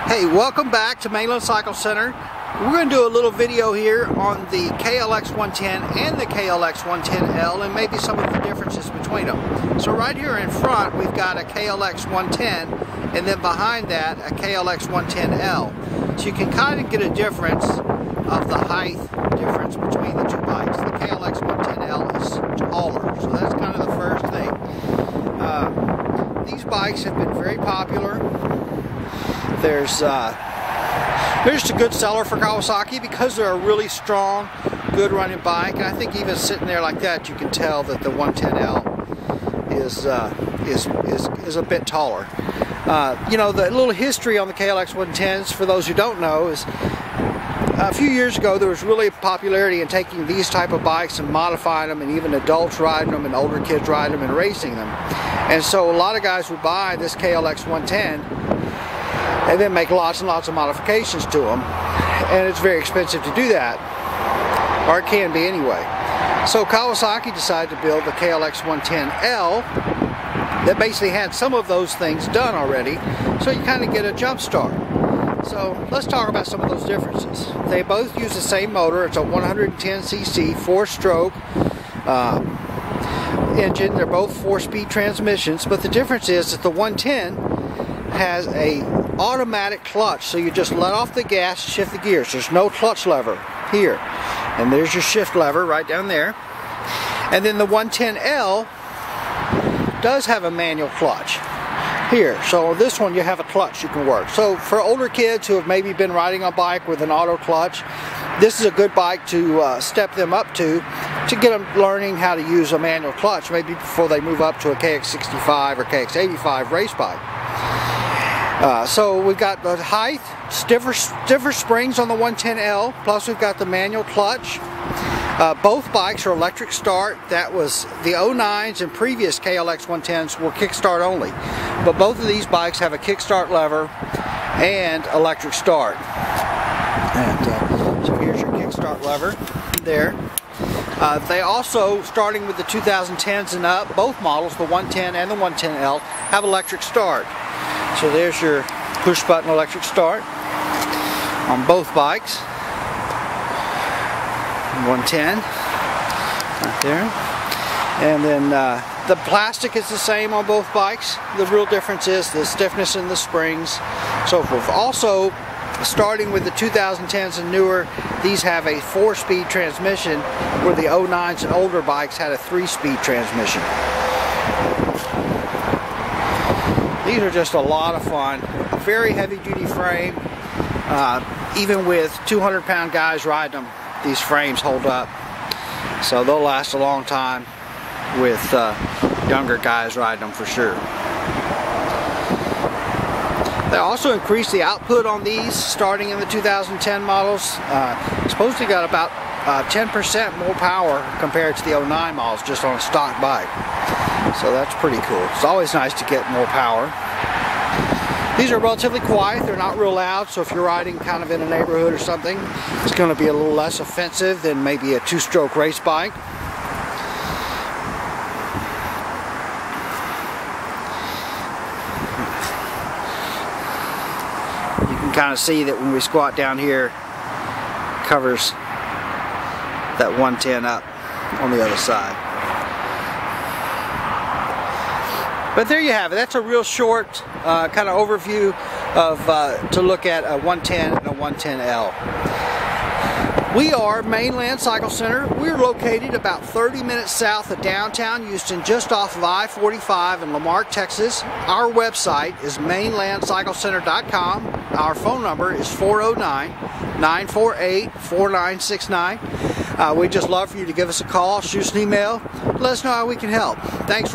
Hey, welcome back to Mainland Cycle Center. We're going to do a little video here on the KLX110 and the KLX110L and maybe some of the differences between them. So right here in front we've got a KLX110 and then behind that a KLX110L. So you can kind of get a difference of the height difference between the two bikes. The KLX110L is taller, so that's kind of the first thing. These bikes have been very popular. They're just a good seller for Kawasaki because they're a really strong, good running bike. And I think even sitting there like that, you can tell that the 110L is a bit taller. You know, the little history on the KLX110s, for those who don't know, is a few years ago there was really popularity in taking these type of bikes and modifying them, and even adults riding them and older kids riding them and racing them. And so a lot of guys would buy this KLX110 and then make lots and lots of modifications to them, and it's very expensive to do that, or it can be anyway. So Kawasaki decided to build the KLX110L that basically had some of those things done already, so you kind of get a jump start. So let's talk about some of those differences. They both use the same motor. It's a 110cc 4-stroke engine. They're both 4-speed transmissions, but the difference is that the 110 has a automatic clutch, so you just let off the gas, shift the gears. There's no clutch lever here, and there's your shift lever right down there. And then the 110L does have a manual clutch here, so this one you have a clutch you can work. So for older kids who have maybe been riding a bike with an auto clutch, this is a good bike to step them up to get them learning how to use a manual clutch, maybe before they move up to a KX65 or KX85 race bike. So we've got the height, stiffer springs on the 110L, plus we've got the manual clutch. Both bikes are electric start. That was the 09s and previous KLX110s were kickstart only. But both of these bikes have a kickstart lever and electric start. And so here's your kickstart lever there. They also, starting with the 2010s and up, both models, the 110 and the 110L, have electric start. So there's your push button electric start on both bikes. 110 right there. And then the plastic is the same on both bikes. The real difference is the stiffness in the springs, so forth. Also, starting with the 2010s and newer, these have a 4-speed transmission, where the 09s and older bikes had a 3-speed transmission. These are just a lot of fun. A very heavy-duty frame. Even with 200-pound guys riding them, these frames hold up. So they'll last a long time with younger guys riding them for sure. They also increased the output on these starting in the 2010 models. Supposedly got about 10% more power compared to the 09 models just on a stock bike. So that's pretty cool. It's always nice to get more power. These are relatively quiet. They're not real loud, so if you're riding kind of in a neighborhood or something, it's going to be a little less offensive than maybe a 2-stroke race bike. You can kind of see that when we squat down here, it covers that 110 up on the other side. But there you have it. That's a real short kind of overview of to look at a 110 and a 110L. We are Mainland Cycle Center. We're located about 30 minutes south of downtown Houston, just off of I-45 in Lamar, Texas. Our website is mainlandcyclecenter.com. Our phone number is 409-948-4969. We'd just love for you to give us a call, shoot us an email, let us know how we can help. Thanks for